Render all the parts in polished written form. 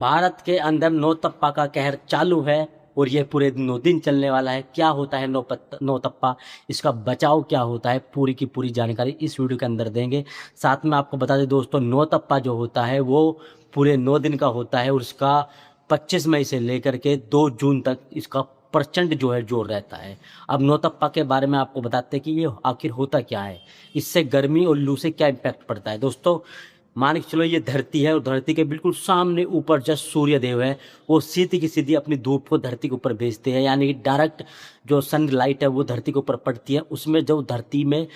भारत के अंदर नौतप्पा का कहर चालू है और ये पूरे 9 दिन चलने वाला है। क्या होता है नौतप्पा, इसका बचाव क्या होता है, पूरी की पूरी जानकारी इस वीडियो के अंदर देंगे। साथ में आपको बता दें दोस्तों, नौतप्पा जो होता है वो पूरे 9 दिन का होता है और इसका 25 मई से लेकर के 2 जून तक इसका प्रचंड जो है जोर रहता है। अब नौतप्पा के बारे में आपको बताते हैं कि ये आखिर होता क्या है, इससे गर्मी और लू से क्या इम्पैक्ट पड़ता है। दोस्तों मान के चलो, ये धरती है और धरती के बिल्कुल सामने ऊपर जस्ट सूर्य देव है, वो सीधी की सीधी अपनी धूप को धरती के ऊपर भेजते हैं, यानी कि डायरेक्ट जो सनलाइट है वो धरती के ऊपर पड़ती है। उसमें जो धरती में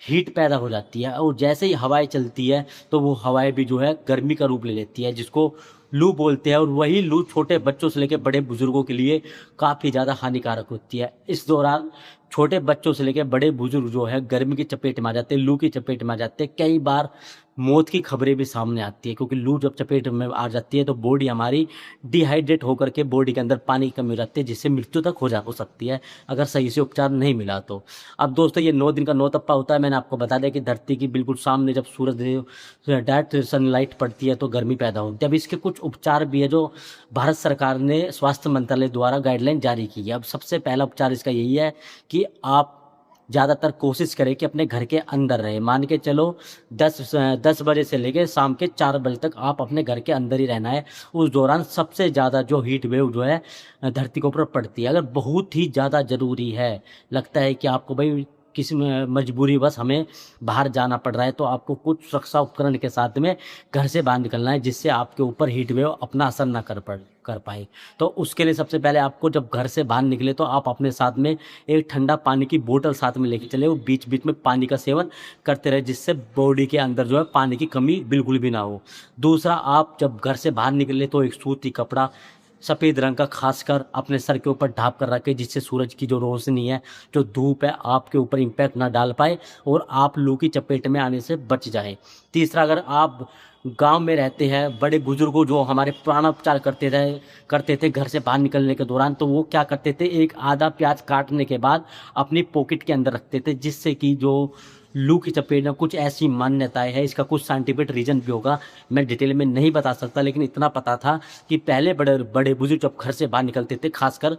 हीट पैदा हो जाती है और जैसे ही हवाएं चलती है तो वो हवाएं भी जो है गर्मी का रूप ले लेती है, जिसको लू बोलते हैं। और वही लू छोटे बच्चों से लेकर बड़े बुजुर्गों के लिए काफ़ी ज़्यादा हानिकारक होती है। इस दौरान छोटे बच्चों से लेकर बड़े बुजुर्ग जो है गर्मी की चपेट में आ जाते हैं, लू की चपेट में आ जाते हैं। कई बार मौत की खबरें भी सामने आती है, क्योंकि लू जब चपेट में आ जाती है तो बॉडी हमारी डिहाइड्रेट होकर के बॉडी के अंदर पानी की कमी हो जाती है, जिससे मृत्यु तक हो सकती है अगर सही से उपचार नहीं मिला तो। अब दोस्तों, ये 9 दिन का नौतप्पा होता है। मैंने आपको बता दिया कि धरती की बिल्कुल सामने जब सूरज डायरेक्ट सनलाइट पड़ती है तो गर्मी पैदा होती है। अब इसके कुछ उपचार भी है जो भारत सरकार ने स्वास्थ्य मंत्रालय द्वारा गाइडलाइन जारी की है। अब सबसे पहला उपचार इसका यही है कि आप ज़्यादातर कोशिश करें कि अपने घर के अंदर रहें। मान के चलो 10 बजे से लेकर शाम के 4 बजे तक आप अपने घर के अंदर ही रहना है। उस दौरान सबसे ज़्यादा जो हीट वेव जो है धरती के ऊपर पड़ती है। अगर बहुत ही ज़्यादा ज़रूरी है, लगता है कि आपको भाई किसी मजबूरी बस हमें बाहर जाना पड़ रहा है, तो आपको कुछ सुरक्षा उपकरण के साथ में घर से बाहर निकलना है, जिससे आपके ऊपर हीट वेव अपना असर ना कर पाए। तो उसके लिए सबसे पहले आपको जब घर से बाहर निकले तो आप अपने साथ में एक ठंडा पानी की बोतल साथ में लेके चले, वो बीच बीच में पानी का सेवन करते रहे, जिससे बॉडी के अंदर जो है पानी की कमी बिल्कुल भी ना हो। दूसरा, आप जब घर से बाहर निकले तो एक सूती कपड़ा सफ़ेद रंग का खासकर अपने सर के ऊपर ढाँप कर रखें, जिससे सूरज की जो रोशनी है, जो धूप है, आपके ऊपर इम्पैक्ट ना डाल पाए और आप लू की चपेट में आने से बच जाएं। तीसरा, अगर आप गांव में रहते हैं, बड़े बुजुर्गों जो हमारे प्राणोपचार करते थे घर से बाहर निकलने के दौरान, तो वो क्या करते थे, एक आधा प्याज काटने के बाद अपनी पॉकेट के अंदर रखते थे, जिससे कि जो लू की चपेट में कुछ ऐसी मान्यताएं है, इसका कुछ साइंटिफिक रीजन भी होगा, मैं डिटेल में नहीं बता सकता, लेकिन इतना पता था कि पहले बड़े बड़े बुजुर्ग जब घर से बाहर निकलते थे, खासकर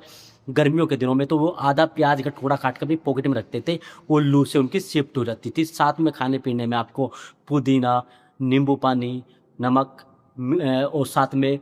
गर्मियों के दिनों में, तो वो आधा प्याज का टुकड़ा काट कर भी पॉकेट में रखते थे, वो लू से उनकी शिफ्ट हो जाती थी। साथ में खाने पीने में आपको पुदीना, नींबू पानी, नमक और साथ में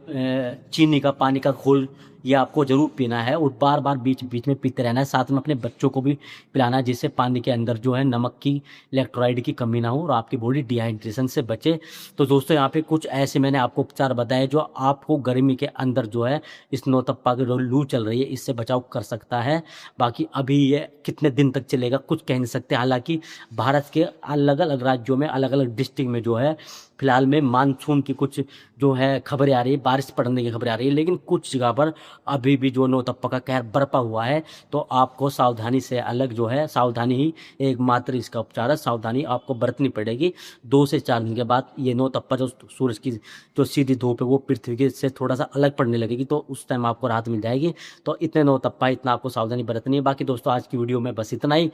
चीनी का पानी का घोल, ये आपको ज़रूर पीना है और बार बार बीच बीच में पीते रहना है। साथ में अपने बच्चों को भी पिलाना है, जिससे पानी के अंदर जो है नमक की, इलेक्ट्रोलाइट की कमी ना हो और आपकी बॉडी डिहाइड्रेशन से बचे। तो दोस्तों, यहाँ पे कुछ ऐसे मैंने आपको उपचार बताए जो आपको गर्मी के अंदर जो है इस नौतप्पा की जो लू चल रही है इससे बचाव कर सकता है। बाकी अभी ये कितने दिन तक चलेगा कुछ कह नहीं सकते। हालांकि भारत के अलग अलग राज्यों में, अलग अलग डिस्ट्रिक्ट में जो है फिलहाल में मानसून की कुछ जो है खबरें आ रही है, बारिश पड़ने की खबरें आ रही है, लेकिन कुछ जगह पर अभी भी जो नौतप्पा का कहर बरपा हुआ है। तो आपको सावधानी से अलग जो है, सावधानी ही एकमात्र इसका उपचार है, सावधानी आपको बरतनी पड़ेगी। 2 से 4 दिन के बाद ये नौतप्पा जो सूरज की जो सीधी धूप है वो पृथ्वी के से थोड़ा सा अलग पड़ने लगेगी, तो उस टाइम आपको राहत मिल जाएगी। तो इतने नौतप्पा, इतना आपको सावधानी बरतनी है। बाकी दोस्तों, आज की वीडियो में बस इतना ही।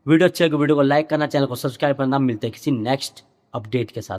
वीडियो अच्छी लगे वीडियो को लाइक करना, चैनल को सब्सक्राइब करना। मिलते हैं किसी नेक्स्ट अपडेट के साथ।